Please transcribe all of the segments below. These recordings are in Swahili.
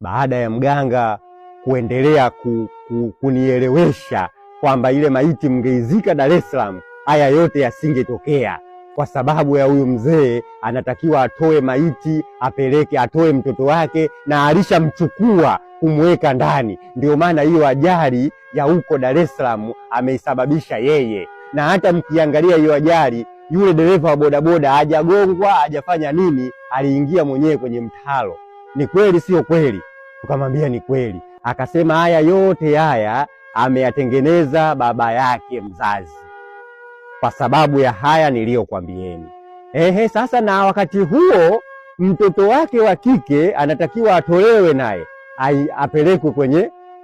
Baada ya mganga kuendelea kunielewesha kwamba ile maiti mngeizika Dar es Salaam, haya yote yasingetokea, kwa sababu ya huyu mzee anatakiwa atoe maiti apeleke, atoe mtoto wake na alishamchukua kumweka ndani. Ndio maana hiyo ajali ya huko Dar es Salaam ameisababisha yeye. Na hata mkiangalia hiyo ajali, yule dereva wa bodaboda hajagongwa, hajafanya nini, aliingia mwenyewe kwenye mtaro. Ni kweli sio kweli? Tukamwambia ni kweli. Akasema haya yote haya ameyatengeneza baba yake mzazi, kwa sababu ya haya niliyokuambieni. Sasa na wakati huo mtoto wake wa kike anatakiwa atolewe naye apelekwe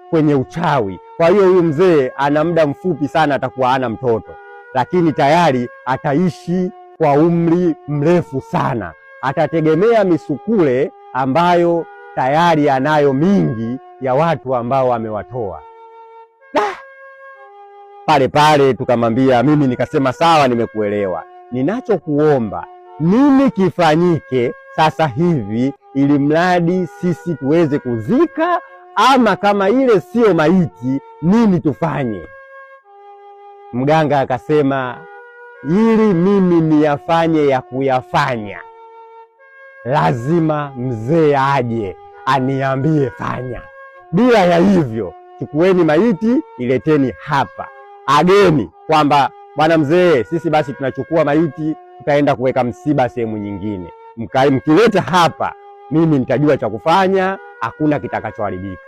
kwenye uchawi. Kwa hiyo huyu mzee ana muda mfupi sana atakuwa hana mtoto, lakini tayari ataishi kwa umri mrefu sana. Atategemea misukule ambayo tayari anayo mingi ya watu ambao amewatoa. Pale tukamwambia, mimi nikasema sawa, nimekuelewa. Ninachokuomba nini kifanyike sasa hivi, ili mradi sisi tuweze kuzika, ama kama ile sio maiti nini tufanye? Mganga akasema, ili mimi niyafanye ya kuyafanya, lazima mzee aje aniambie fanya. Bila ya hivyo, chukueni maiti ileteni hapa, ageni kwamba bwana mzee, sisi basi tunachukua maiti tutaenda kuweka msiba sehemu nyingine. Mkileta hapa, mimi nitajua cha kufanya, hakuna kitakachoharibika.